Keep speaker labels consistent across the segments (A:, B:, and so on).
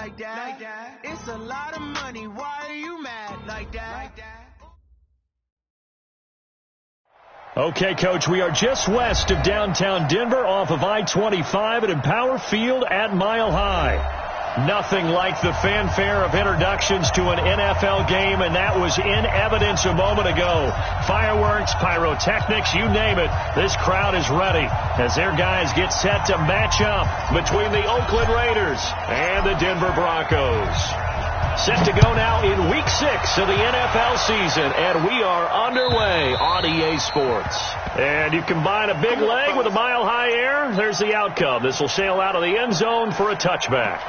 A: like that? It's a lot of money. Why are you mad like that?
B: Okay, Coach, we are just west of downtown Denver off of I-25 at Empower Field at Mile High. Nothing like the fanfare of introductions to an NFL game, and that was in evidence a moment ago. Fireworks, pyrotechnics, you name it. This crowd is ready as their guys get set to match up between the Oakland Raiders and the Denver Broncos. Set to go now in Week 6 of the NFL season, and we are underway on EA Sports. And you combine a big leg with a mile-high air, there's the outcome. This will sail out of the end zone for a touchback.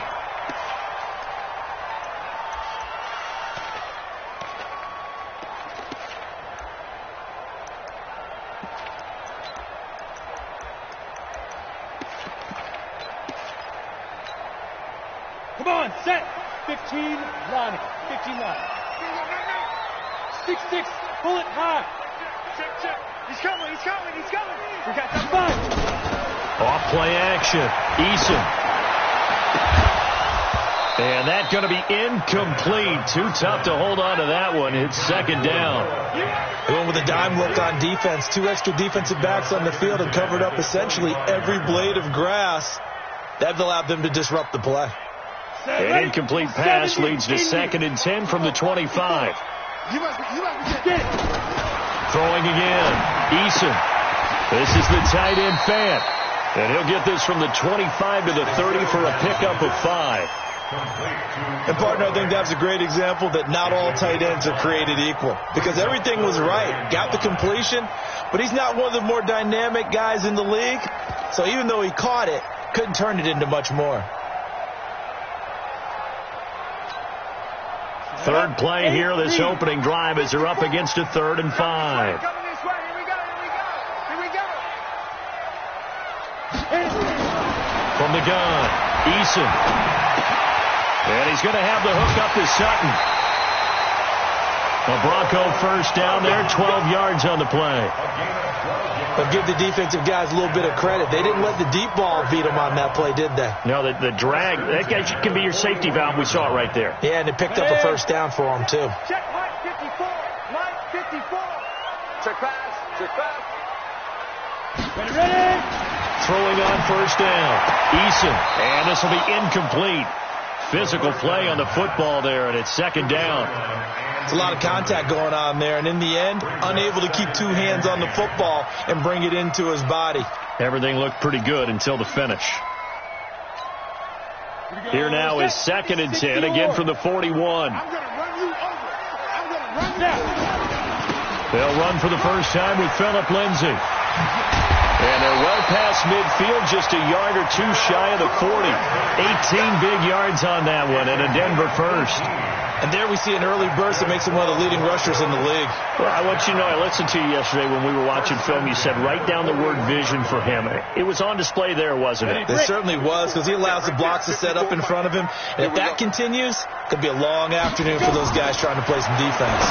C: Come on, set. 15, line. 15, line. 6-6, pull it high. Check. He's coming. We got that 5.
B: Off play action. Eason. And that's going to be incomplete. Too tough to hold on to that one. It's second down.
D: They went with a dime look on defense. 2 extra defensive backs on the field and covered up essentially every blade of grass. That allowed them to disrupt the play.
B: An incomplete pass leads to 2nd and 10 from the 25. Throwing again. Eason. This is the tight end Fant. And he'll get this from the 25 to the 30 for a pickup of 5.
D: And, partner, I think that's a great example that not all tight ends are created equal. Because everything was right. Got the completion, but he's not one of the more dynamic guys in the league. So even though he caught it, couldn't turn it into much more.
B: Third play here, this opening drive, as they're up against a 3rd and 5. From the gun, Eason. And he's going to have the hook up to Sutton. A Bronco first down there, 12 yards on the play.
D: But give the defensive guys a little bit of credit. They didn't let the deep ball beat them on that play, did they?
B: No, the drag, that guy can be your safety valve. We saw it right there.
D: Yeah, and they picked up a first down for him, too.
C: Check line 54. Line 54. Check pass. Ready.
B: Throwing on first down. Eason. And this will be incomplete. Physical play on the football there, and it's second down.
D: It's a lot of contact going on there, and in the end, unable to keep 2 hands on the football and bring it into his body.
B: Everything looked pretty good until the finish. Here now is 2nd and 10, again from the 41. They'll run for the first time with Phillip Lindsay. And they're well past midfield, just a yard or 2 shy of the 40. 18 big yards on that one, and a Denver first.
D: And there we see an early burst that makes him one of the leading rushers in the league.
B: Well, I want you to know, I listened to you yesterday when we were watching film. You said write down the word vision for him. It was on display there, wasn't it?
D: It certainly was, because he allows the blocks to set up in front of him. And if that continues, it could be a long afternoon for those guys trying to play some defense.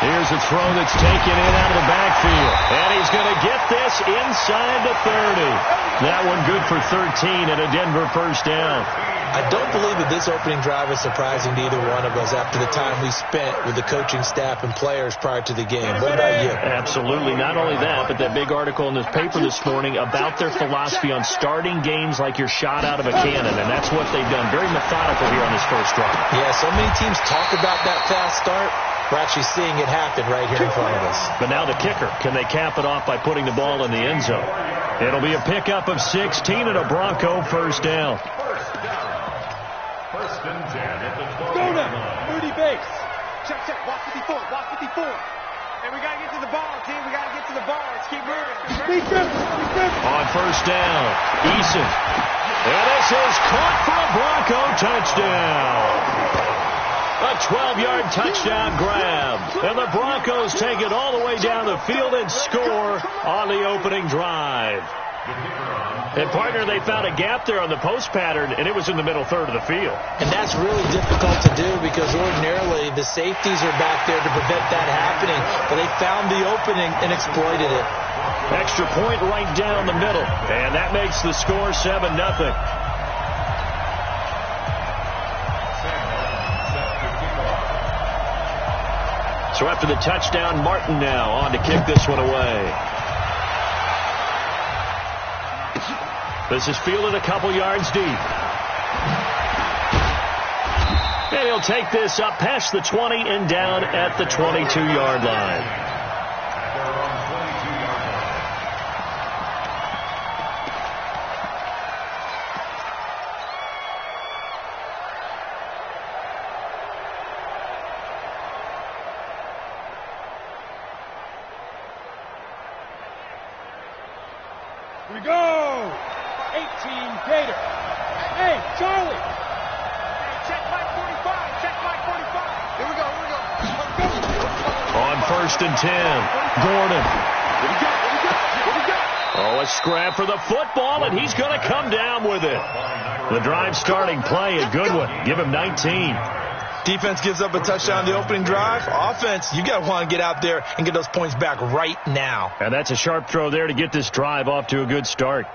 B: Here's a throw that's taken in out of the backfield. And he's going to get this inside the 30. That one good for 13 and a Denver first down.
D: I don't believe that this opening drive is surprising to either one of us after the time we spent with the coaching staff and players prior to the game. What about you?
B: Absolutely. Not only that, but that big article in the paper this morning about their philosophy on starting games like you're shot out of a cannon, and that's what they've done. Very methodical here on this first drive.
D: Yeah, so many teams talk about that fast start. We're actually seeing it happen right here in front of us.
B: But now the kicker. Can they cap it off by putting the ball in the end zone? It'll be a pickup of 16 and a Bronco first down.
C: First and 10 at the 12. Go now. 30 base. Check. Block 54. And we got to get to the ball, team. We got to get to the ball. Let's keep moving.
B: On first down, Eason. And this is caught for a Bronco touchdown. A 12-yard touchdown grab. And the Broncos take it all the way down the field and score on the opening drive. And, partner, they found a gap there on the post pattern, and it was in the middle third of the field.
D: And that's really difficult to do because ordinarily the safeties are back there to prevent that happening. But they found the opening and exploited it.
B: Extra point right down the middle. And that makes the score 7-0. So after the touchdown, Martin now on to kick this one away. This is fielded a couple yards deep. And he'll take this up past the 20 and down at the 22-yard line.
C: Here we go! 18 Gator. Hey, Charlie! Hey, check Mike 45. Check Mike 45. Here we go.
B: On 1st and 10, Gordon.
C: Here we go.
B: Oh, a scrap for the football, and he's going to come down with it. The drive starting play, a good one. Give him 19.
D: Defense gives up a touchdown the opening drive. Offense, you got to want to get out there and get those points back right now.
B: And that's a sharp throw there to get this drive off to a good start.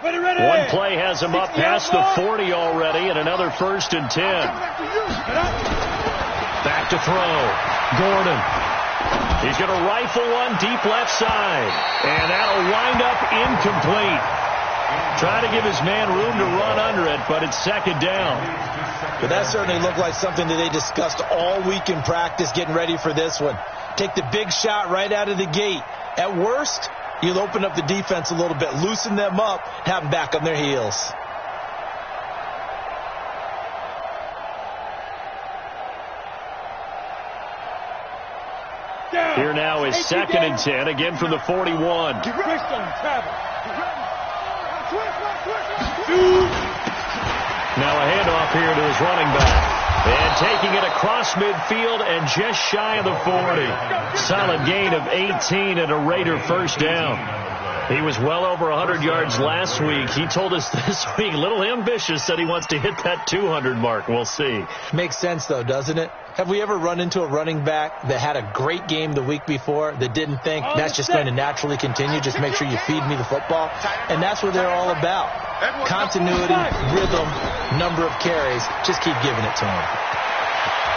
C: Ready.
B: One play has him up past the 40 already, and another 1st and 10. Back to throw. Gordon. He's going to rifle one deep left side. And that'll wind up incomplete. Try to give his man room to run under it, but it's 2nd down.
D: But that certainly looked like something that they discussed all week in practice getting ready for this one. Take the big shot right out of the gate. At worst, you'll open up the defense a little bit, loosen them up, have them back on their heels.
B: Here now is 2nd and 10, again from the 41. Now a handoff here to his running back. And taking it across midfield and just shy of the 40. Solid gain of 18 and a Raider 1st down. He was well over 100 yards last week. He told us this week, a little ambitious, said he wants to hit that 200 mark. We'll see.
D: Makes sense, though, doesn't it? Have we ever run into a running back that had a great game the week before that didn't think that's just going to naturally continue? Just make sure you feed me the football. And that's what they're all about. Continuity, rhythm, number of carries. Just keep giving it to him.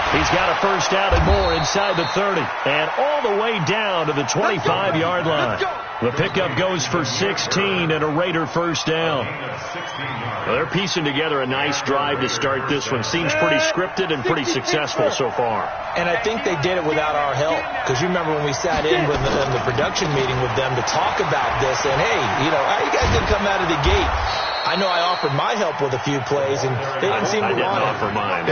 B: He's got a 1st down and more inside the 30. And all the way down to the 25-yard line. The pickup goes for 16 and a Raider 1st down. Well, they're piecing together a nice drive to start this one. Seems pretty scripted and pretty successful so far.
D: And I think they did it without our help. Because you remember when we sat in with the production meeting with them to talk about this. And, hey, you guys didn't come out of the gate. I know I offered my help with a few plays, and they didn't seem to want it.
B: I didn't offer mine.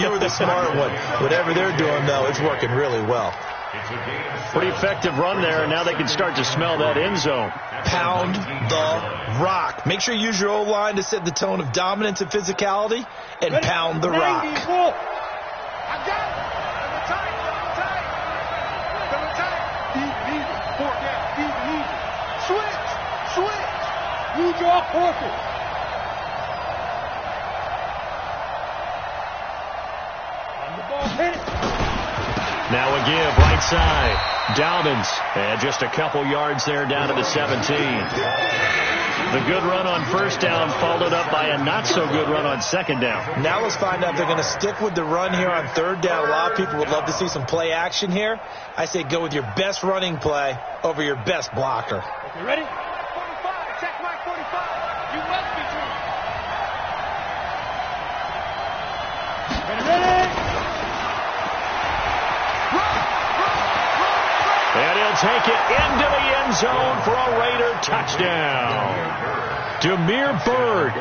D: You were the smart one. Whatever they're doing, though, it's working really well.
B: Pretty effective run there, and now they can start to smell that end zone.
D: Pound the rock. Make sure you use your O-line to set the tone of dominance and physicality, and pound the rock.
C: I got it. Double tight. Easy. 4th down. Easy. Switch. You draw forfeit. On the ball, hit it.
B: Now a give, right side. Dobbins. And just a couple yards there down to the 17. The good run on 1st down followed up by a not-so-good run on 2nd down.
D: Now let's find out if they're going to stick with the run here on 3rd down. A lot of people would love to see some play action here. I say go with your best running play over your best blocker.
C: Okay, ready? 45. Check Mike 45. You must be true. Ready?
B: And he'll take it into the end zone for a Raider touchdown. Damiere Byrd,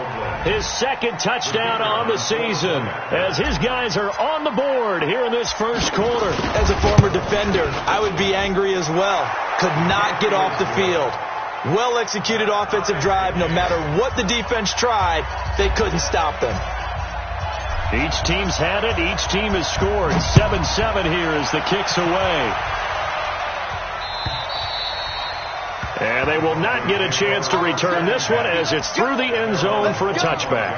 B: his 2nd touchdown on the season, as his guys are on the board here in this 1st quarter.
D: As a former defender, I would be angry as well. Could not get off the field. Well-executed offensive drive. No matter what the defense tried, they couldn't stop them.
B: Each team's had it. Each team has scored. 7-7 here as the kick's away. And they will not get a chance to return this one as it's through the end zone for a touchback.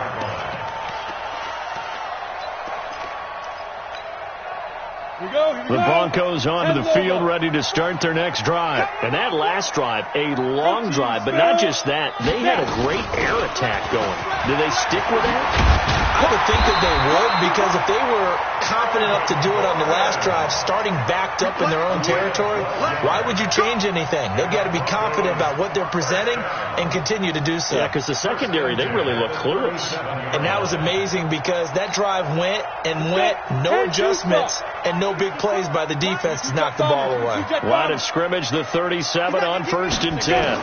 B: The Broncos onto the field ready to start their next drive. And that last drive, a long drive, but not just that. They had a great air attack going. Do they stick with that?
D: I would think that they would, because if they were confident enough to do it on the last drive, starting backed up in their own territory, why would you change anything? They've got to be confident about what they're presenting and continue to do so.
B: Yeah, because the secondary, they really look clueless.
D: And that was amazing because that drive went and went, no adjustments and no big plays by the defense to knock the ball away.
B: Line of scrimmage, the 37 on 1st and 10.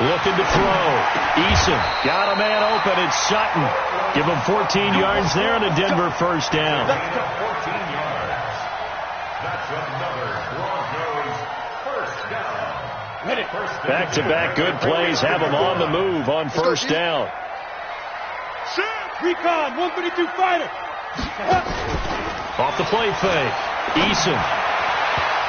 B: Looking to throw. Eason got a man open. It's Sutton. Give him 14 yards there and a Denver first down.
E: 14 yards. That's another Broncos first down.
B: Back-to-back good plays have him on the move on first down.
C: Recon, 152 fighter.
B: Off the play fake. Eason.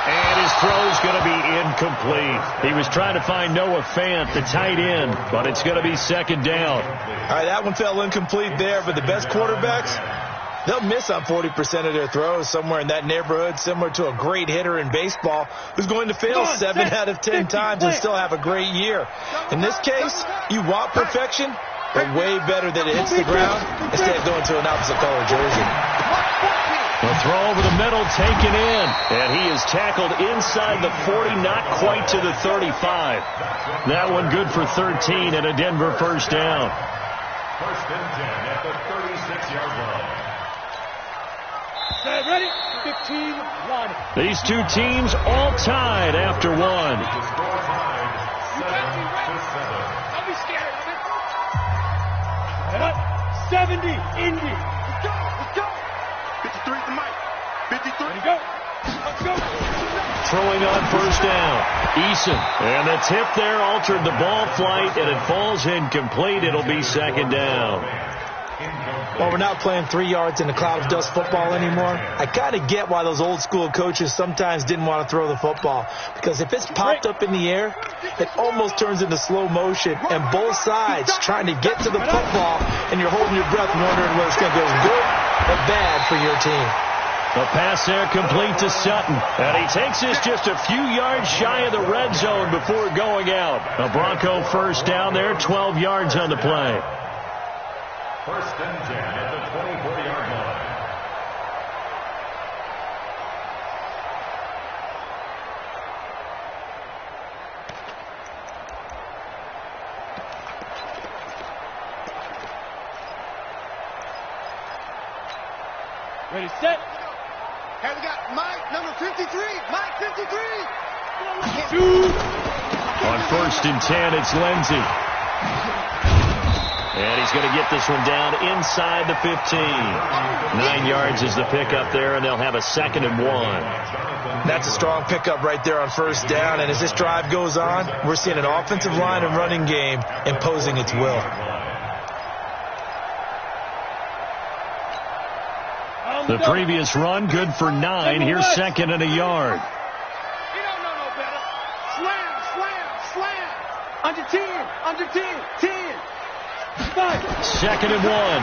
B: And his throw's going to be incomplete. He was trying to find Noah Fant, the tight end, but it's going to be second down.
D: All right, that one fell incomplete there, but the best quarterbacks, they'll miss on 40% of their throws, somewhere in that neighborhood, similar to a great hitter in baseball who's going to fail 7 out of 10 times and still have a great year. In this case, you want perfection, but way better that it hits the ground instead of going to an opposite color jersey.
B: The throw over the middle, taken in, and he is tackled inside the 40, not quite to the 35. That one good for 13 and a Denver first down.
E: 1st and 10 at the 36-yard line.
C: Ready? 15 line.
B: These two teams all tied after one.
E: The score tied 7-7.
C: Don't be scared. 70, Indy. Let's go. 53 to Mike. 53. Ready, go. Let's go.
B: Throwing on first down. Eason. And the tip there altered the ball flight, and it falls incomplete. It'll be second down.
D: Well, we're not playing 3 yards in a cloud of dust football anymore. I kind of get why those old school coaches sometimes didn't want to throw the football, because if it's popped up in the air, it almost turns into slow motion, and both sides trying to get to the football, and you're holding your breath wondering whether it's going to go good or bad for your team.
B: The pass there complete to Sutton, and he takes this just a few yards shy of the red zone before going out. A Bronco first down there, 12 yards on the play.
E: 1st and 10 at the 24-yard line.
C: Ready, set.
A: Hey, we got Mike, number 53. Mike, 53.
C: Shoot.
B: On 1st and 10, it's Lindsey. And he's going to get this one down inside the 15. 9 yards is the pickup there, and they'll have a 2nd and 1.
D: That's a strong pickup right there on first down, and as this drive goes on, we're seeing an offensive line and running game imposing its will.
B: The previous run, good for 9. Here's 2nd and a yard.
C: You don't know no better. Slam, slam, slam. Under 10, under 10, 10.
B: 2nd and 1.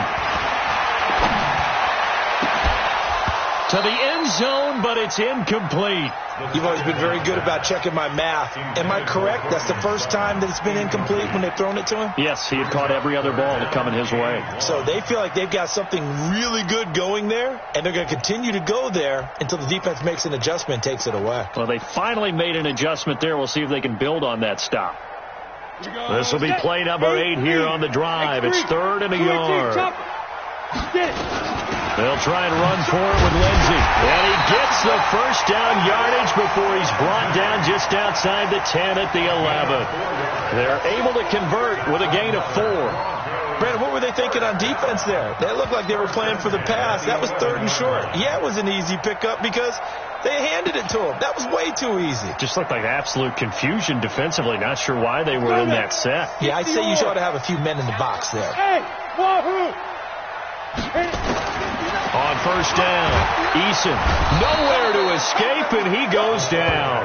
B: To the end zone, but it's incomplete.
D: You've always been very good about checking my math. Am I correct? That's the first time that it's been incomplete when they've thrown it to him?
B: Yes, he had caught every other ball coming his way.
D: So they feel like they've got something really good going there, and they're going to continue to go there until the defense makes an adjustment and takes it away.
B: Well, they finally made an adjustment there. We'll see if they can build on that stop. This will be play number 8 here on the drive. It's 3rd and a yard. They'll try and run for it with Lindsey. And he gets the first down yardage before he's brought down just outside the 10 at the 11. They're able to convert with a gain of 4.
D: Brandon, what were they thinking on defense there? They looked like they were playing for the pass. That was 3rd and short. Yeah, it was an easy pickup because they handed it to him. That was way too easy.
B: Just looked like absolute confusion defensively. Not sure why they were in that set.
D: Yeah, I'd say you ought to have a few men in the box there.
C: Hey, Wahoo!
B: On first down, Eason nowhere to escape, and he goes down.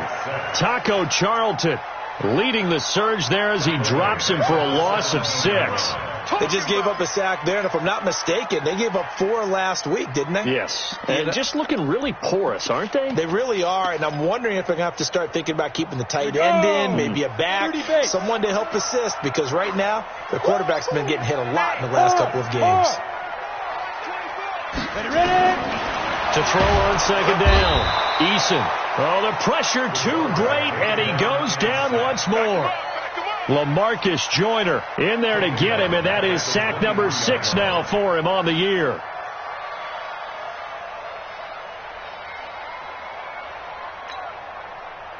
B: Taco Charlton leading the surge there as he drops him for a loss of 6.
D: They just gave up a sack there, and if I'm not mistaken, they gave up 4 last week, didn't they?
B: Yes. And just looking really porous, aren't they?
D: They really are, and I'm wondering if they're going to have to start thinking about keeping the tight end in, maybe a back, someone to help assist, because right now, their quarterback's been getting hit a lot in the last couple of games.
C: Ready.
B: To throw on second down. Eason. Oh, the pressure too great, and he goes down once more. LaMarcus Joyner in there to get him, and that is sack number 6 now for him on the year.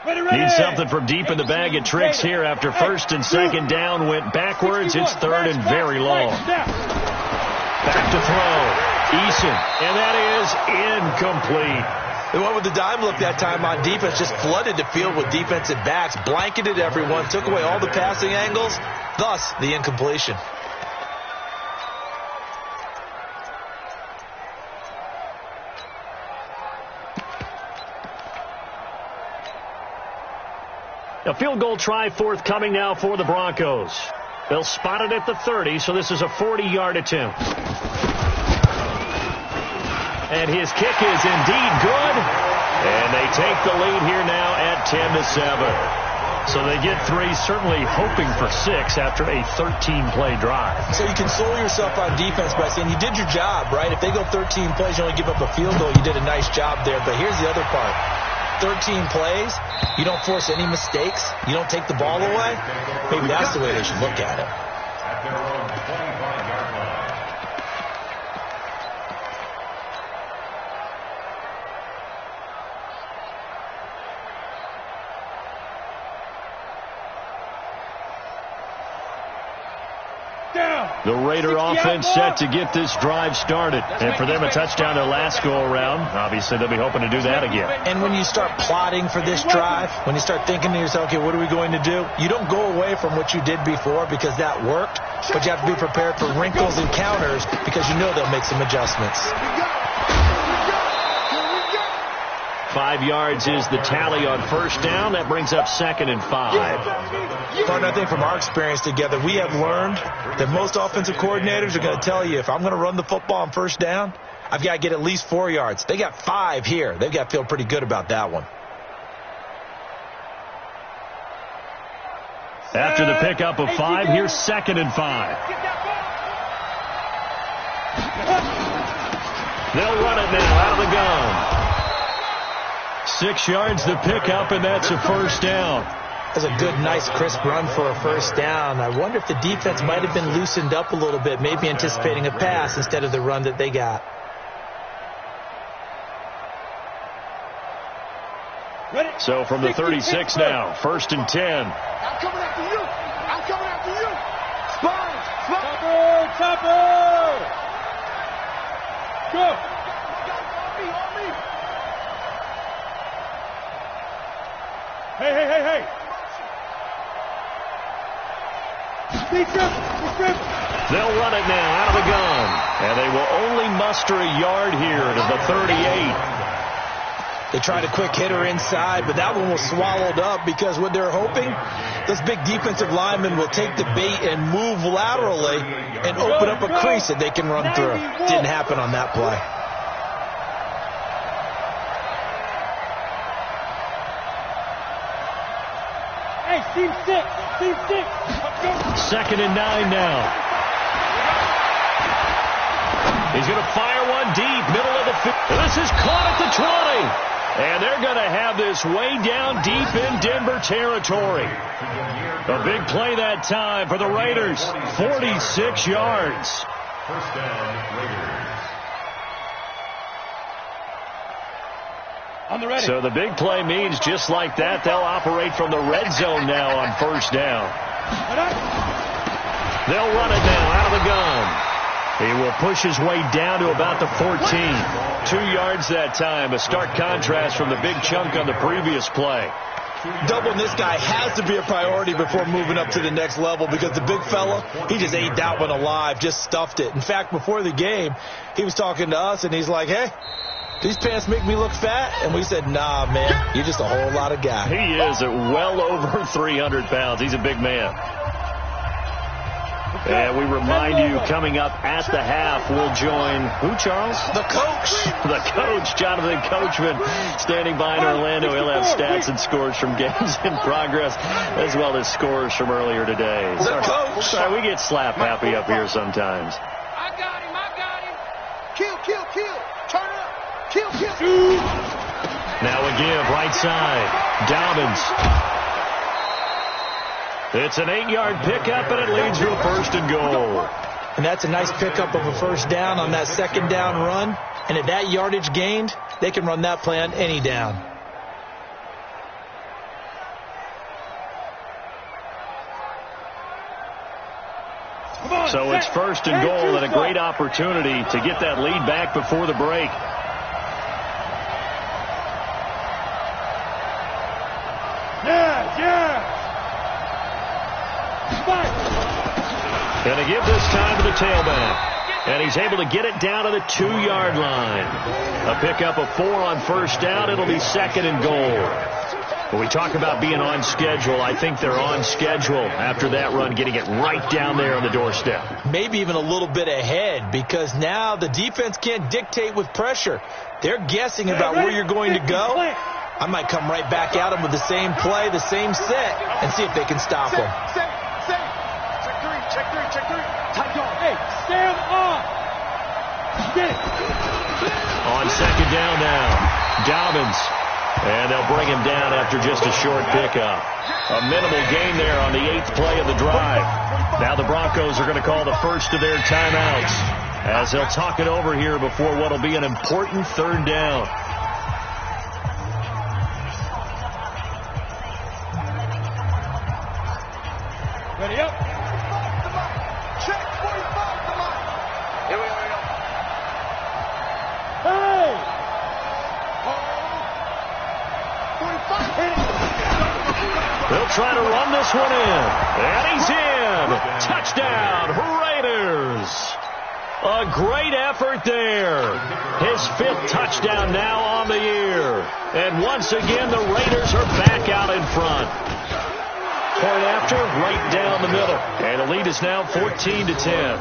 B: Need something from deep in the bag of tricks here after first and second down went backwards. It's third and very long. Back to throw. Eason, and that is incomplete.
D: They went with the dime look that time on defense, just flooded the field with defensive backs, blanketed everyone, took away all the passing angles, thus the incompletion.
B: A field goal try forthcoming now for the Broncos. They'll spot it at the 30, so this is a 40-yard attempt. And his kick is indeed good. And they take the lead here now at 10-7. So they get 3, certainly hoping for 6 after a 13-play drive.
D: So you console yourself on defense by saying you did your job, right? If they go 13 plays, you only give up a field goal, you did a nice job there. But here's the other part. 13 plays, you don't force any mistakes, you don't take the ball away. Maybe that's the way they should look at it.
E: At their own 25-yard line.
B: The Raider offense set to get this drive started. And for them, a touchdown their last go-around. Obviously, they'll be hoping to do that again.
D: And when you start plotting for this drive, when you start thinking to yourself, okay, what are we going to do? You don't go away from what you did before because that worked, but you have to be prepared for wrinkles and counters because you know they'll make some adjustments.
B: 5 yards is the tally on first down. That brings up 2nd and 5.
D: Partner, I think from our experience together, we have learned that most offensive coordinators are going to tell you, if I'm going to run the football on first down, I've got to get at least 4 yards. They got 5 here. They've got to feel pretty good about that one.
B: After the pickup of 5, here's 2nd and 5. They'll run it now out of the gun. 6 yards the pickup, and that's a first down.
D: That's a good, nice, crisp run for a first down. I wonder if the defense might have been loosened up a little bit, maybe anticipating a pass instead of the run that they got.
B: So from the 36 now, 1st and 10.
C: I'm coming after you. I'm coming after you. Spine. Chopper. Go. On me. Hey.
B: They'll run it now out of the gun. And they will only muster a yard here to the 38.
D: They tried a quick hitter inside, but that one was swallowed up because what they're hoping, this big defensive lineman will take the bait and move laterally and open up a crease that they can run through. Didn't happen on that play.
C: Hey, team 6.
B: 2nd and 9 now. He's going to fire one deep, middle of the field. This is caught at the 20. And they're going to have this way down deep in Denver territory. A big play that time for the Raiders. 46 yards.
E: First down, Raiders.
C: On the ready.
B: So the big play means just like that, they'll operate from the red zone now on first down. They'll run it now out of the gun. He will push his way down to about the 14. 2 yards that time. A stark contrast from the big chunk on the previous play.
D: Doubling this guy has to be a priority before moving up to the next level because the big fella, he just ate that one alive, just stuffed it. In fact, before the game, he was talking to us, and he's like, hey, these pants make me look fat? And we said, nah, man, you're just a whole lot of guy.
B: He is at well over 300 pounds. He's a big man. And we remind you, coming up at the half, we'll join who, Charles?
D: The coach.
B: The coach, Jonathan Coachman, standing by in Orlando. He'll have stats and scores from games in progress, as well as scores from earlier today.
D: The coach.
B: Sorry, we get slap happy up here sometimes.
C: I got him. Kill.
B: Now a give, right side. Dobbins. It's an 8-yard pickup, and it leads to a 1st and goal.
D: And that's a nice pickup of a 1st down on that 2nd down run. And at that yardage gained, they can run that play on any down.
B: So it's 1st and goal, and a great opportunity to get that lead back before the break. Going to give this time to the tailback. And he's able to get it down to the 2-yard line. A pickup of 4 on 1st down. It'll be 2nd and goal. When we talk about being on schedule, I think they're on schedule after that run, getting it right down there on the doorstep.
D: Maybe even a little bit ahead, because now the defense can't dictate with pressure. They're guessing about where you're going to go. I might come right back at them with the same play, the same set, and see if they can stop them.
C: Check three. Tight dog. Hey, stand up. Get it.
B: On 2nd down now, Dobbins. And they'll bring him down after just a short pickup. A minimal gain there on the 8th play of the drive. Now the Broncos are going to call the first of their timeouts as they'll talk it over here before what will be an important 3rd down.
C: Ready up.
A: Check 45, come on. Here we go.
C: Hey!
A: 45. Hit it.
B: They'll try to run this one in. And he's in. Touchdown, Raiders. A great effort there. His 5th touchdown now on the year. And once again, the Raiders are back out in front. Point after, right down the middle. And the lead is now 14-10.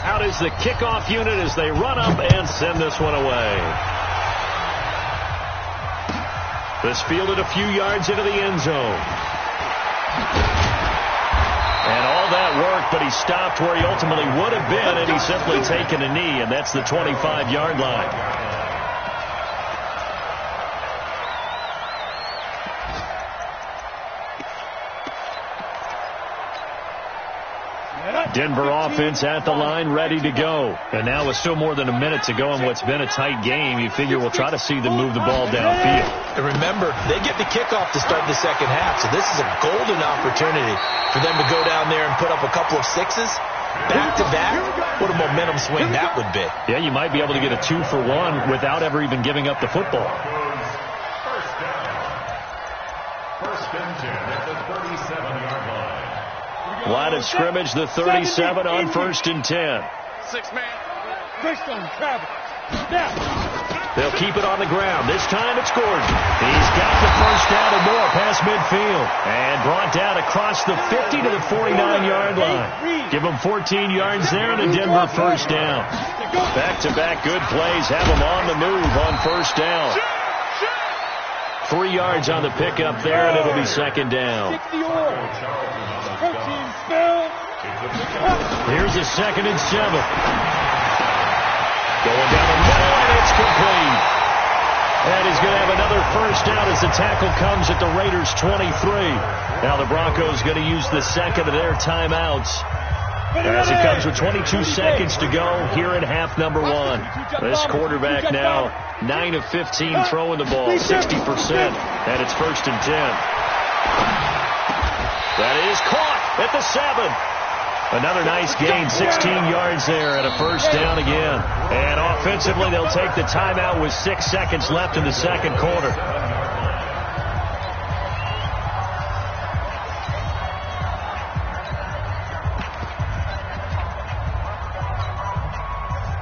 B: Out is the kickoff unit as they run up and send this one away. This fielded a few yards into the end zone. And all that work, but he stopped where he ultimately would have been, and he's simply taken a knee, and that's the 25-yard line. Denver offense at the line, ready to go. And now with still more than a minute to go in what's been a tight game, you figure we'll try to see them move the ball downfield.
D: And remember, they get the kickoff to start the 2nd half, so this is a golden opportunity for them to go down there and put up a couple of 6s back-to-back. What a momentum swing that would be.
B: Yeah, you might be able to get a 2-for-1 without ever even giving up the football.
E: First and 10 at the 37-yard line.
B: Line of scrimmage, the 37 on 1st and 10.
C: 6-man. Greystone, travel. Snap.
B: They'll keep it on the ground. This time it's Gordon. He's got the 1st down and more past midfield. And brought down across the 50 to the 49-yard line. Give them 14 yards there and a Denver 1st down. Back-to-back good plays have them on the move on 1st down. 3 yards on the pickup there, and it'll be 2nd down. Here's a 2nd and 7. Going down the middle, and it's complete. And he's going to have another 1st down as the tackle comes at the Raiders' 23. Now the Broncos going to use the 2nd of their timeouts as it comes with 22 seconds to go here in half number 1. This quarterback now 9 of 15 throwing the ball, 60%, and it's 1st and 10. That is caught at the 7. Another nice gain, 16 yards there, and a 1st down again. And offensively, they'll take the timeout with 6 seconds left in the 2nd quarter.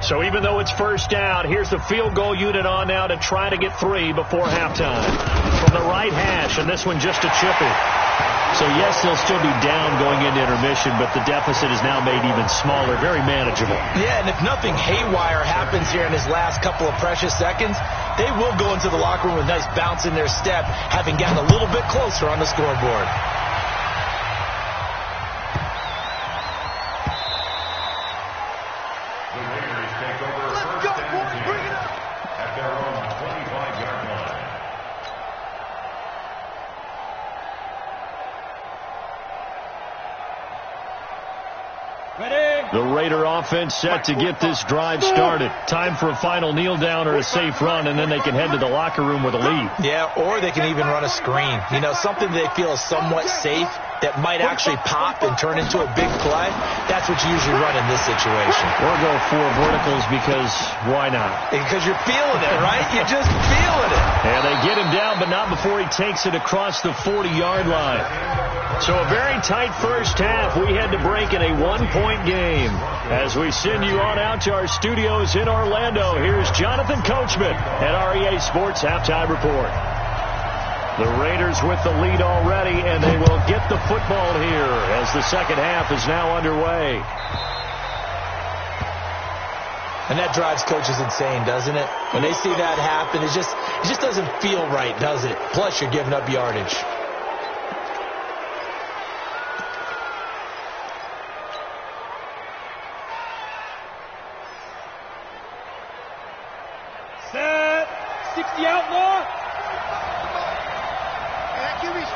B: So even though it's 1st down, here's the field goal unit on now to try to get 3 before halftime. From the right hash, and this one just a chippy. So, yes, they'll still be down going into intermission, but the deficit is now made even smaller, very manageable.
D: Yeah, and if nothing haywire happens here in his last couple of precious seconds, they will go into the locker room with a nice bounce in their step, having gotten a little bit closer on the scoreboard.
B: The Raider offense set to get this drive started. Time for a final kneel down or a safe run, and then they can head to the locker room with a lead.
D: Yeah, or they can even run a screen. You know, something they feel is somewhat safe that might actually pop and turn into a big play. That's what you usually run in this situation.
B: Or go for verticals because why not?
D: Because you're feeling it, right? You're just feeling it.
B: And they get him down, but not before he takes it across the 40-yard line. So a very tight first half. We had to break in a one-point game. As we send you on out to our studios in Orlando, here's Jonathan Coachman at REA Sports Halftime Report. The Raiders with the lead already, and they will get the football here as the second half is now underway.
D: And that drives coaches insane, doesn't it? When they see that happen, it just doesn't feel right, does it? Plus, you're giving up yardage.
C: Set. 60 outlaw.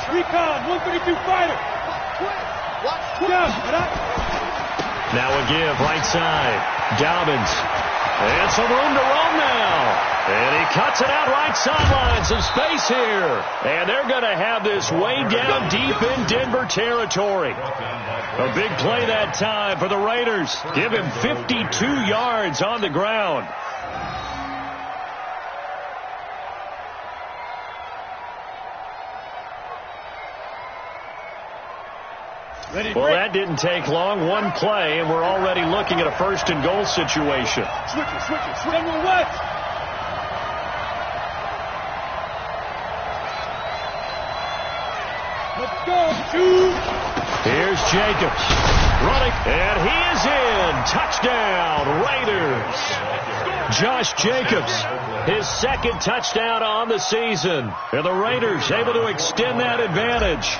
C: Recon. 132 fighter.
B: Now a give right side. Dobbins. And some room to roam now. And he cuts it out right sideline. Some space here. And they're going to have this way down deep in Denver territory. A big play that time for the Raiders. Give him 52 yards on the ground. Well, that didn't take long. One play, and we're already looking at a first and goal situation.
C: Switch it. General West. Let's go. Shoot.
B: Here's Jacobs. Running, and he is in. Touchdown, Raiders. Josh Jacobs, his second touchdown on the season. And the Raiders able to extend that advantage.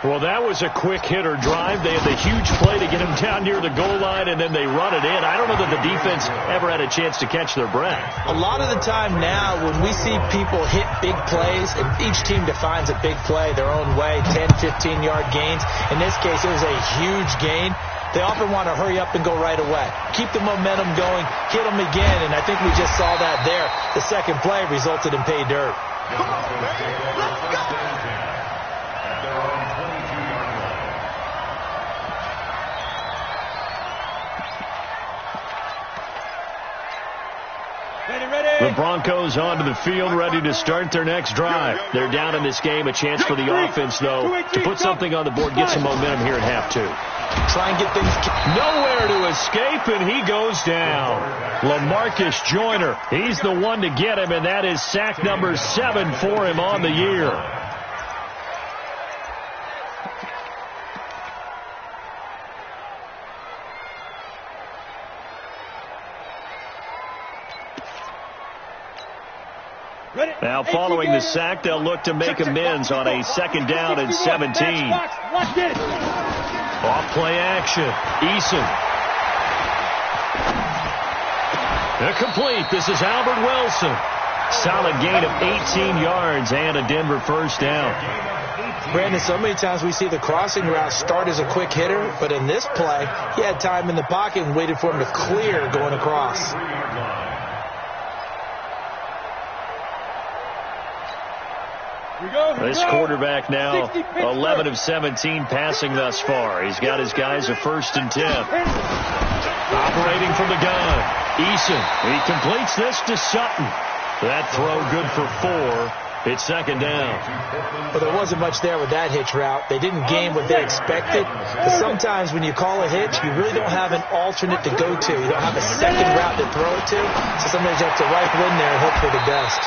B: Well, that was a quick hitter drive. They had the huge play to get him down near the goal line, and then they run it in. I don't know that the defense ever had a chance to catch their breath.
D: A lot of the time now, when we see people hit big plays, and each team defines a big play their own way, 10, 15-yard gains. In this case, it was a huge gain. They often want to hurry up and go right away. Keep the momentum going, hit them again, and I think we just saw that there. The second play resulted in pay dirt.
A: Come on, baby. Let's go.
B: The Broncos onto the field, ready to start their next drive. They're down in this game. A chance for the offense, though, to put something on the board, get some momentum here at half two.
D: Try and get things...
B: Nowhere to escape, and he goes down. LaMarcus Joyner, he's the one to get him, and that is sack number 7 for him on the year. Now, following the sack, they'll look to make amends on a second down and 17. Off play action. Eason. Complete. This is Albert Wilson. Solid gain of 18 yards and a Denver first down.
D: Brandon, so many times we see the crossing route start as a quick hitter, but in this play, he had time in the pocket and waited for him to clear going across.
B: This quarterback now 11 of 17 passing thus far. He's got his guys a 1st and 10. Operating from the gun. Eason. He completes this to Sutton. That throw good for 4. It's second down.
D: Well, there wasn't much there with that hitch route. They didn't gain what they expected. But sometimes when you call a hitch, you really don't have an alternate to go to. You don't have a second route to throw it to. So sometimes you have to rifle in there and hope for the best.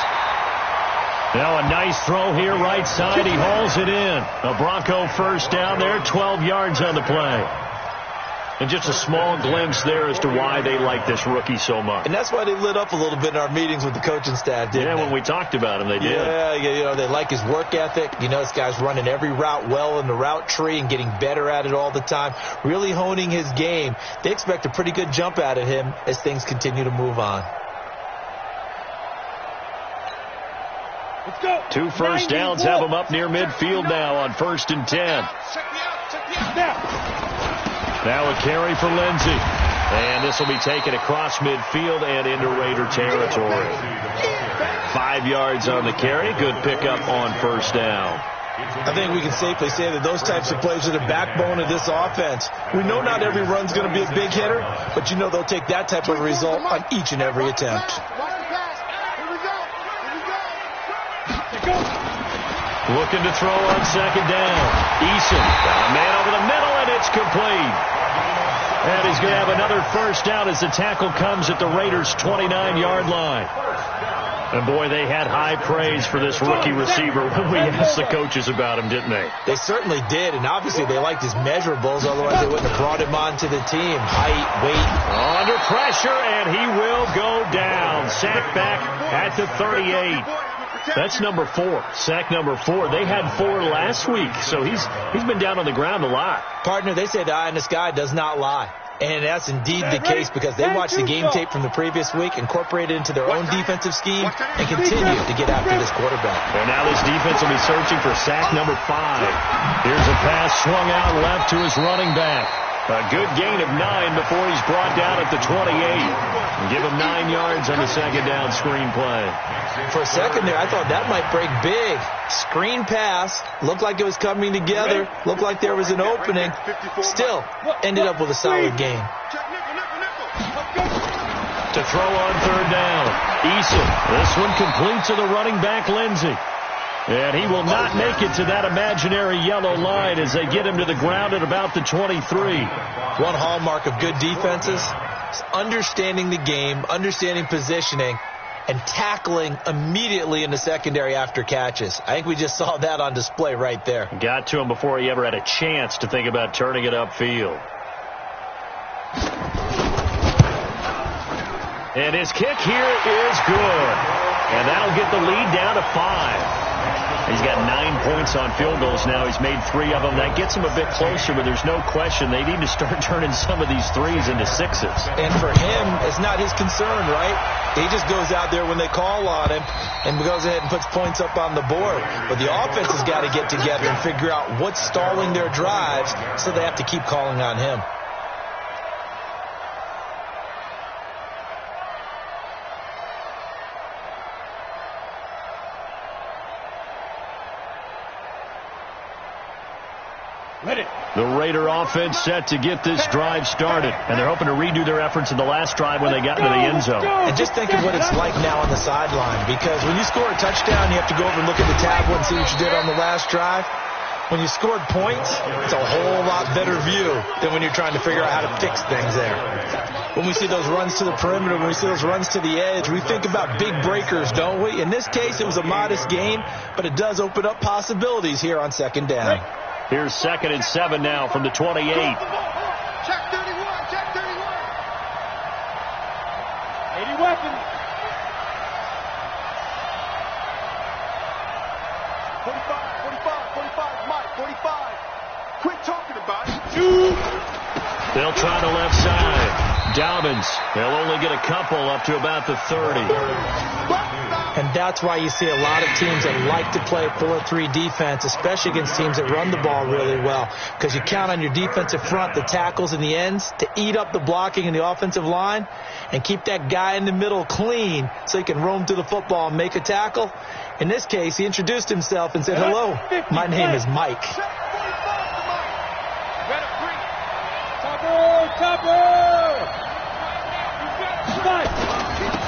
B: Now a nice throw here right side. He hauls it in. A Bronco first down there, 12 yards on the play. And just a small glimpse there as to why they like this rookie so much.
D: And that's why they lit up a little bit in our meetings with the coaching staff, didn't they?
B: When we talked about him, they did.
D: Yeah, you know, they like his work ethic. You know, this guy's running every route well in the route tree and getting better at it all the time, really honing his game. They expect a pretty good jump out of him as things continue to move on.
B: 2 first downs have him up near midfield now on 1st and 10. Now a carry for Lindsey. And this will be taken across midfield and into Raider territory. 5 yards on the carry. Good pickup on first down.
D: I think we can safely say that those types of plays are the backbone of this offense. We know not every run's going to be a big hitter, but you know they'll take that type of result on each and every attempt.
B: Looking to throw on second down. Eason got a man over the middle, and it's complete. And he's going to have another first down as the tackle comes at the Raiders' 29-yard line. And, boy, they had high praise for this rookie receiver when we asked the coaches about him, didn't they?
D: They certainly did, and obviously they liked his measurables, otherwise they wouldn't have brought him onto the team. Height, weight.
B: Under pressure, and he will go down. Sack back at the 38. That's number 4. Sack number 4. They had 4 last week, so he's been down on the ground a lot.
D: Partner, they say the eye in the sky does not lie. And that's indeed the case because they watched the game tape from the previous week, incorporated it into their own defensive scheme, and continue to get after this quarterback.
B: Well, now this defense will be searching for sack number 5. Here's a pass swung out left to his running back. A good gain of 9 before he's brought down at the 28. And give him 9 yards on the second down screen play.
D: For a second there, I thought that might break big. Screen pass. Looked like it was coming together. Looked like there was an opening. Still, ended up with a solid gain.
B: To throw on third down. Eason. This one complete to the running back, Lindsey. And he will not make it to that imaginary yellow line as they get him to the ground at about the 23.
D: One hallmark of good defenses is understanding the game, understanding positioning, and tackling immediately in the secondary after catches. I think we just saw that on display right there.
B: Got to him before he ever had a chance to think about turning it upfield. And his kick here is good. And that'll get the lead down to 5. He's got 9 points on field goals now. He's made 3 of them. That gets him a bit closer, but there's no question they need to start turning some of these 3s into 6s.
D: And for him, it's not his concern, right? He just goes out there when they call on him and goes ahead and puts points up on the board. But the offense has got to get together and figure out what's stalling their drives, so they have to keep calling on him.
B: The Raider offense set to get this drive started, and they're hoping to redo their efforts in the last drive when they got into the end zone.
D: And just think of what it's like now on the sideline, because when you score a touchdown, you have to go over and look at the tablet and see what you did on the last drive. When you scored points, it's a whole lot better view than when you're trying to figure out how to fix things there. When we see those runs to the perimeter, when we see those runs to the edge, we think about big breakers, don't we? In this case, it was a modest gain, but it does open up possibilities here on second down.
B: Here's 2nd and 7 now from the 28.
C: Check 31, check 31. 80 weapons. 45, Mike, 45. Quit talking about it. 2.
B: They'll try the left side. Dobbins, they'll only get a couple up to about the 30.
D: And that's why you see a lot of teams that like to play 4-3 defense, especially against teams that run the ball really well, because you count on your defensive front, the tackles and the ends, to eat up the blocking in the offensive line and keep that guy in the middle clean so he can roam to the football and make a tackle. In this case, he introduced himself and said, "Hello, my name is Mike."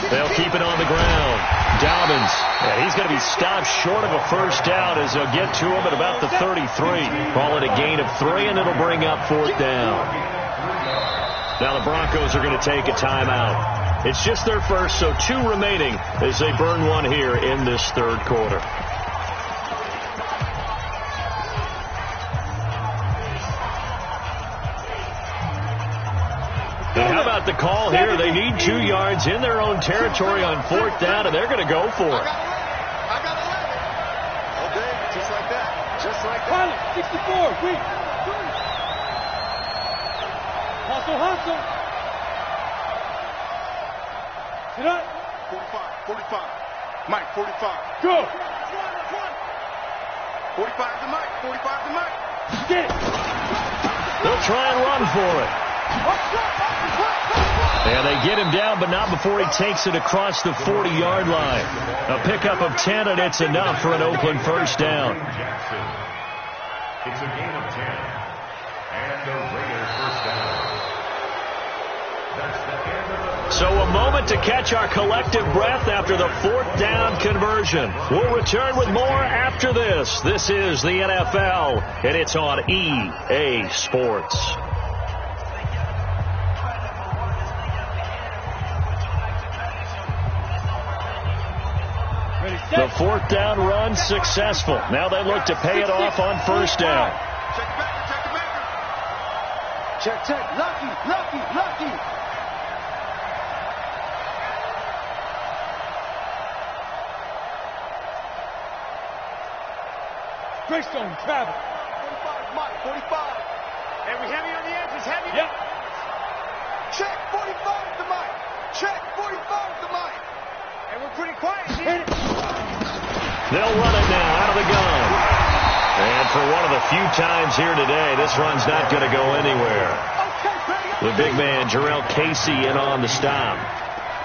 B: They'll keep it on the ground. Dobbins, he's going to be stopped short of a first down as they'll get to him at about the 33. Call it a gain of 3, and it'll bring up 4th down. Now the Broncos are going to take a timeout. It's just their first, so 2 remaining as they burn one here in this third quarter. And how about the call here? They need 2 yards in their own territory on 4th down, and they're going to go for it.
C: I got 11. Okay, just like that. Just like that. 64, quick. Hustle. Sit up. 45. Mike, 45. Go. 45 to Mike. Get it.
B: They'll try and run for it. And they get him down, but not before he takes it across the 40-yard line. A pickup of 10, and it's enough for an Oakland first down.
E: It's a gain of 10. And the Raiders first down. That's the end of the...
B: So a moment to catch our collective breath after the fourth down conversion. We'll return with more after this. This is the NFL, and it's on EA Sports. The fourth down run successful. Now they look to pay it off on first down.
A: Check. Lucky.
C: Greystone, travel.
A: 45, Mike, 45.
C: And we heavy on the edges, heavy.
A: Yep. Check, 45 to Mike. Check, 45 to Mike.
C: And we're pretty quiet here.
B: They'll run it now out of the gun. And for one of the few times here today, this run's not going to go anywhere. The big man, Jarrell Casey, in on the stop.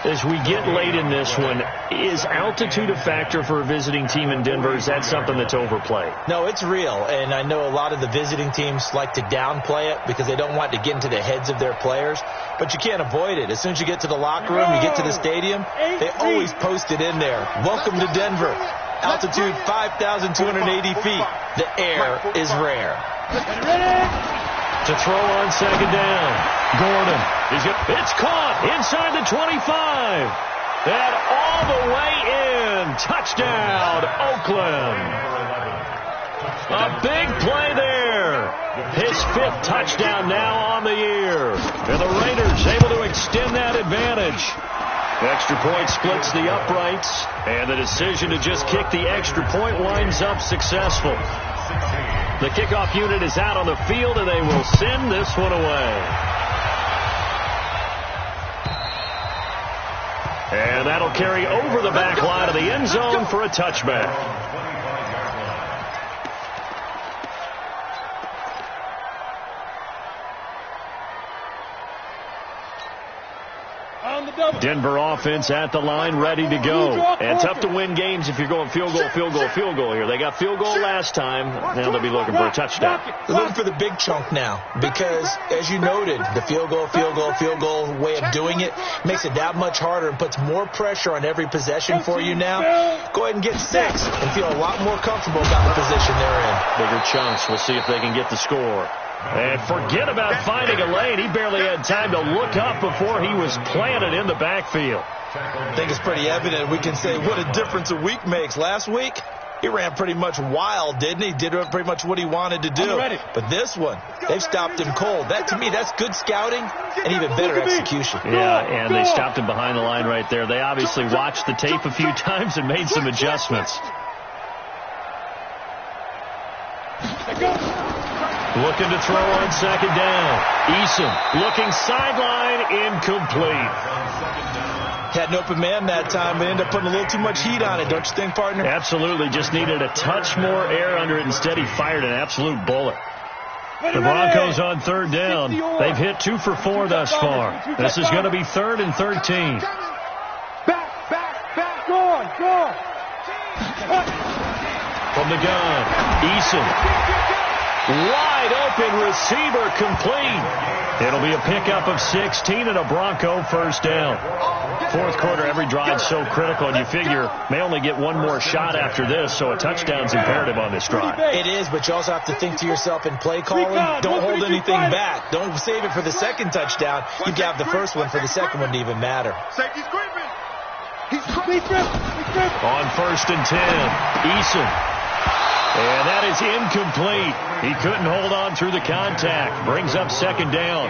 B: As we get late in this one, is altitude a factor for a visiting team in Denver? Is that something that's overplayed?
D: No, it's real, and I know a lot of the visiting teams like to downplay it because they don't want to get into the heads of their players, but you can't avoid it. As soon as you get to the locker room, you get to the stadium, they always post it in there. Welcome to Denver. Altitude 5,280 feet. The air is rare.
B: To throw on second down. Gordon. It's caught inside the 25. And all the way in. Touchdown, Oakland. A big play there. His fifth touchdown now on the year. And the Raiders able to extend that advantage. Extra point splits the uprights. And the decision to just kick the extra point winds up successful. The kickoff unit is out on the field, and they will send this one away. And that'll carry over the back line of the end zone for a touchback. Denver offense at the line, ready to go. And tough to win games if you're going field goal here. They got field goal last time. Now they'll be looking for a touchdown.
D: They're looking for the big chunk now because, as you noted, the field goal way of doing it makes it that much harder and puts more pressure on every possession for you now. Go ahead and get 6 and feel a lot more comfortable about the position they're in.
B: Bigger chunks. We'll see if they can get the score. And forget about finding a lane. He barely had time to look up before he was planted in the backfield.
D: I think it's pretty evident. We can say what a difference a week makes. Last week, he ran pretty much wild, didn't he? Did pretty much what he wanted to do. But this one, they've stopped him cold. That, to me, that's good scouting and even better execution.
B: Yeah, and they stopped him behind the line right there. They obviously watched the tape a few times and made some adjustments. Looking to throw on second down. Eason looking sideline, incomplete.
D: Had an open man that time, but ended up putting a little too much heat on it, don't you think, partner?
B: Absolutely. Just needed a touch more air under it. Instead, he fired an absolute bullet. The Broncos on third down. They've hit 2 for 4 thus far. This is going to be 3rd and 13.
C: Back, go on.
B: From the gun, Eason. Wide open receiver complete. It'll be a pickup of 16 and a Bronco first down. Fourth quarter, every drive so critical, and you figure may only get one more shot after this, so a touchdown's imperative on this drive.
D: It is, but you also have to think to yourself in play calling, don't hold anything back. Don't save it for the second touchdown. You can have the first one for the second one to even matter.
A: Safety's creeping. He's creeping.
B: On 1st and 10, Eason. And that is incomplete. He couldn't hold on through the contact. Brings up second down.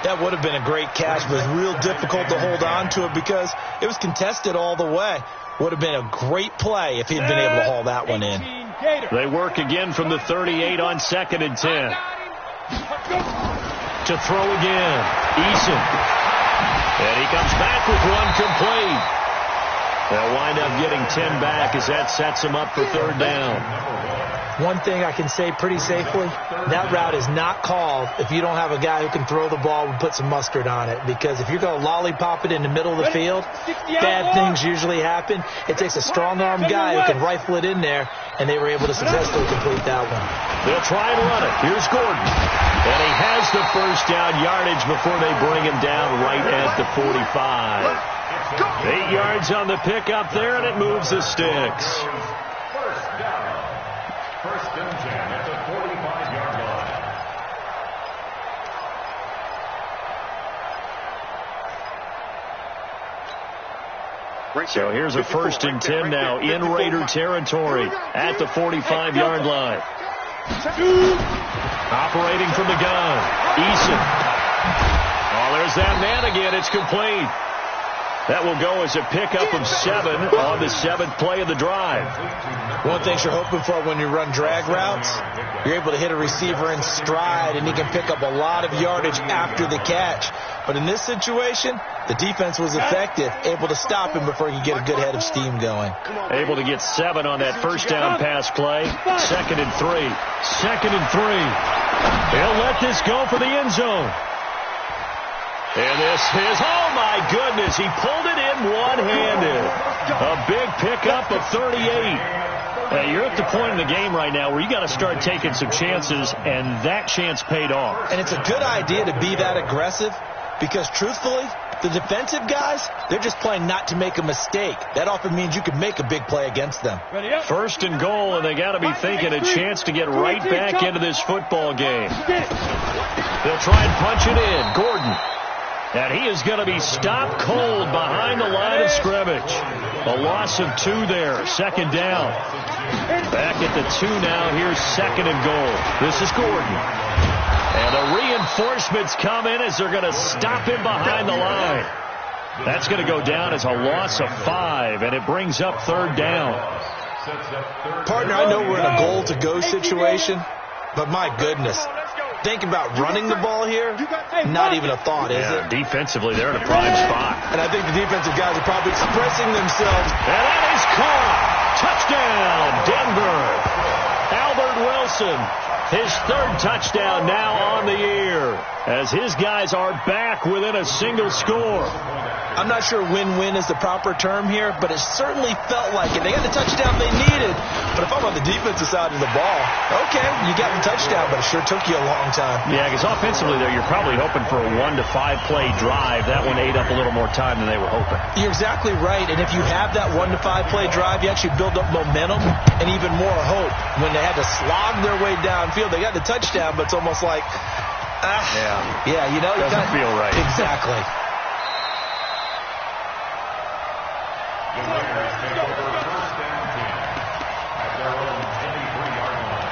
D: That would have been a great catch, but it was real difficult to hold on to it because it was contested all the way. Would have been a great play if he'd been able to haul that one in.
B: They work again from the 38 on 2nd and 10. To throw again, Eason. And he comes back with one complete. They'll wind up getting 10 back as that sets them up for 3rd down.
D: One thing I can say pretty safely, that route is not called if you don't have a guy who can throw the ball and put some mustard on it. Because if you're going to lollipop it in the middle of the field, bad things usually happen. It takes a strong-armed guy who can rifle it in there, and they were able to successfully complete that one.
B: They'll try and run it. Here's Gordon. And he has the first down yardage before they bring him down right at the 45. 8 yards on the pickup there, and it moves the sticks.
E: First down. First and 10 at the 45-yard line.
B: So here's a first and 10 now in Raider territory at the 45-yard line. Operating from the gun, Eason. Oh, there's that man again. It's complete. That will go as a pickup of 7 on the 7th play of the drive.
D: One thing you're hoping for when you run drag routes, you're able to hit a receiver in stride, and he can pick up a lot of yardage after the catch. But in this situation, the defense was effective, able to stop him before he could get a good head of steam going.
B: Able to get 7 on that first down pass play. 2nd and 3. 2nd and 3. They'll let this go for the end zone. And this is, oh my goodness, he pulled it in one-handed. A big pickup of 38. You're at the point in the game right now where you got to start taking some chances, and that chance paid off.
D: And it's a good idea to be that aggressive because, truthfully, the defensive guys, they're just playing not to make a mistake. That often means you can make a big play against them.
B: First and goal, and they got to be thinking a chance to get right back into this football game. They'll try and punch it in. Gordon. And he is going to be stopped cold behind the line of scrimmage. A loss of 2 there. 2nd down. Back at the 2 now. Here's 2nd and goal. This is Gordon. And the reinforcements come in as they're going to stop him behind the line. That's going to go down as a loss of 5, and it brings up 3rd down.
D: Partner, I know we're in a goal-to-go situation, but my goodness. Think about running the ball here, not even a thought, is it?
B: Defensively, they're in a prime spot.
D: And I think the defensive guys are probably expressing themselves.
B: And that is caught. Touchdown, Denver. Albert Wilson, his 3rd touchdown now on the year, as his guys are back within a single score.
D: I'm not sure win-win is the proper term here, but it certainly felt like it. They got the touchdown they needed, but if I'm on the defensive side of the ball, okay, you got the touchdown, but it sure took you a long time.
B: Yeah, because offensively there, you're probably hoping for a 1 to 5 play drive. That one ate up a little more time than they were hoping.
D: You're exactly right, and if you have that 1 to 5 play drive, you actually build up momentum and even more hope. When they had to slog their way downfield, they got the touchdown, but it's almost like, yeah, you know,
B: doesn't feel right.
D: Exactly.
E: The Raiders take over first and 10 at their own 23-yard line.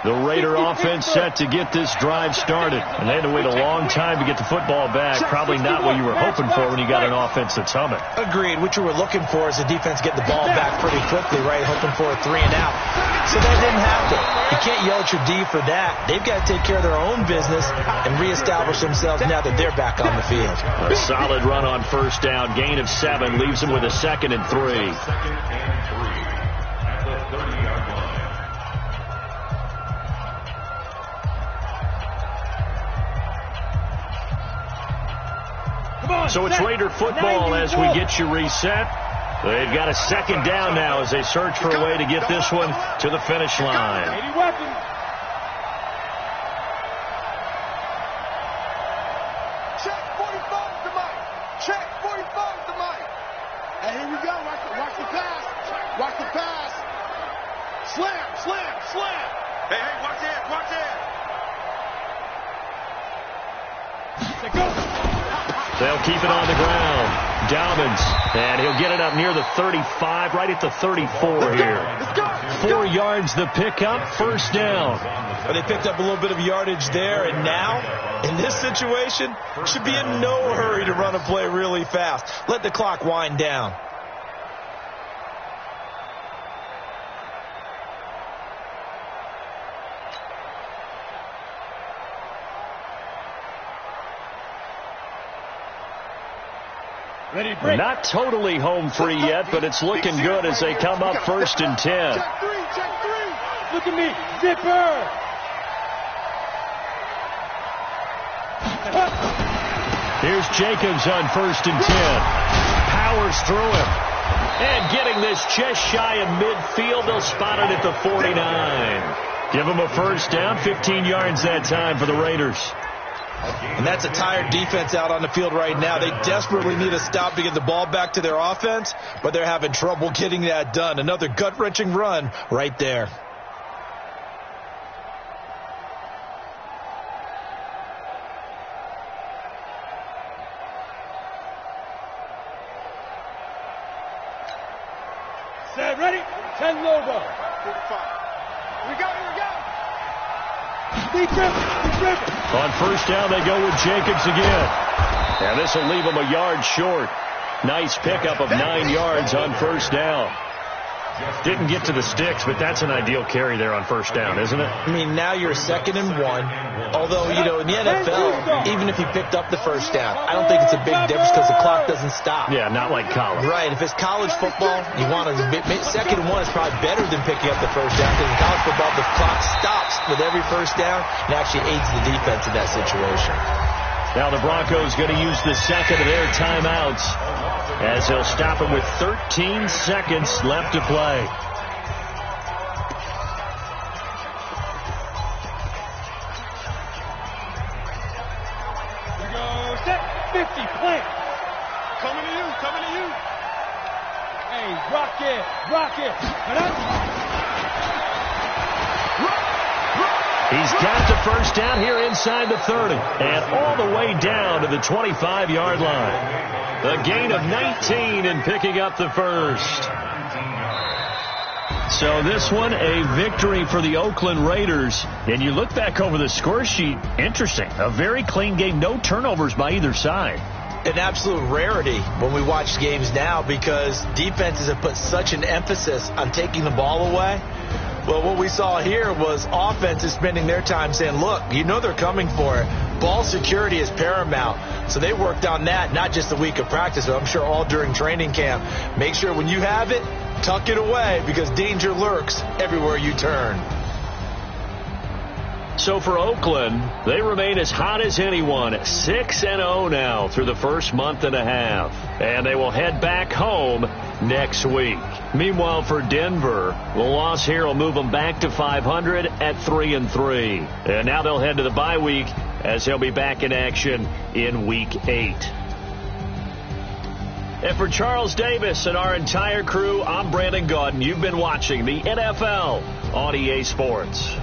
B: The Raider offense set to get this drive started. And they had to wait a long time to get the football back. Probably not what you were hoping for when you got an offense that's humming.
D: Agreed. What you were looking for is the defense get the ball back pretty quickly, right? Hoping for a 3 and out. So that didn't happen. You can't yell at your D for that. They've got to take care of their own business and reestablish themselves now that they're back on the field.
B: A solid run on first down. Gain of 7 leaves them with a 2nd and 3.
E: 2nd and 3 at the 30-yard line.
B: So it's Raider football as we get you reset. They've got a 2nd down now as they search for a way to get this one to the finish line.
C: Check 45 to Mike. Check 45 to Mike. And here we go. Watch the pass. Watch the pass. Slam, slam, slam. Hey, watch it, watch it. Go.
B: They'll keep it on the ground. Dalvins, and he'll get it up near the 35, right at the 34 here. 4 yards the pickup, first down.
D: But they picked up a little bit of yardage there, and now, in this situation, should be in no hurry to run a play really fast. Let the clock wind down.
B: Not totally home free yet, but it's looking good as they come up 1st and 10.
C: Check three.
F: Look at me. Zipper.
B: Here's Jacobs on 1st and 10. Powers through him. And getting this just shy of midfield. They'll spot it at the 49. Give them a first down. 15 yards that time for the Raiders.
D: And that's a tired defense out on the field right now. They desperately need a stop to get the ball back to their offense, but they're having trouble getting that done. Another gut-wrenching run right there.
F: Set, ready? 10 logo.
C: 45. We go.
B: On first down, they go with Jacobs again. And this will leave them a yard short. Nice pickup of 9 yards on first down. Didn't get to the sticks, but that's an ideal carry there on first down, isn't it?
D: I mean, now you're 2nd and 1. Although, you know, in the NFL, even if you picked up the first down, I don't think it's a big difference because the clock doesn't stop.
B: Yeah, not like college.
D: Right. If it's college football, you want to 2nd and 1 is probably better than picking up the first down because in college football, the clock stops with every first down and actually aids the defense in that situation.
B: Now the Broncos going to use the second of their timeouts as they'll stop it with 13 seconds left to play.
F: We go set 50 plant.
C: Coming to you.
F: Hey, rock it.
B: He's got the first down here inside the 30 and all the way down to the 25-yard line. The gain of 19 and picking up the first. So this one, a victory for the Oakland Raiders. And you look back over the score sheet, interesting. A very clean game, no turnovers by either side.
D: An absolute rarity when we watch games now because defenses have put such an emphasis on taking the ball away. Well, what we saw here was offenses spending their time saying, look, you know they're coming for it. Ball security is paramount. So they worked on that, not just a week of practice, but I'm sure all during training camp. Make sure when you have it, tuck it away because danger lurks everywhere you turn.
B: So for Oakland, they remain as hot as anyone, 6-0 now through the first month and a half. And they will head back home next week. Meanwhile, for Denver, the loss here will move them back to 500 at 3-3. And now they'll head to the bye week as they'll be back in action in Week 8. And for Charles Davis and our entire crew, I'm Brandon Gaudin. You've been watching the NFL on EA Sports.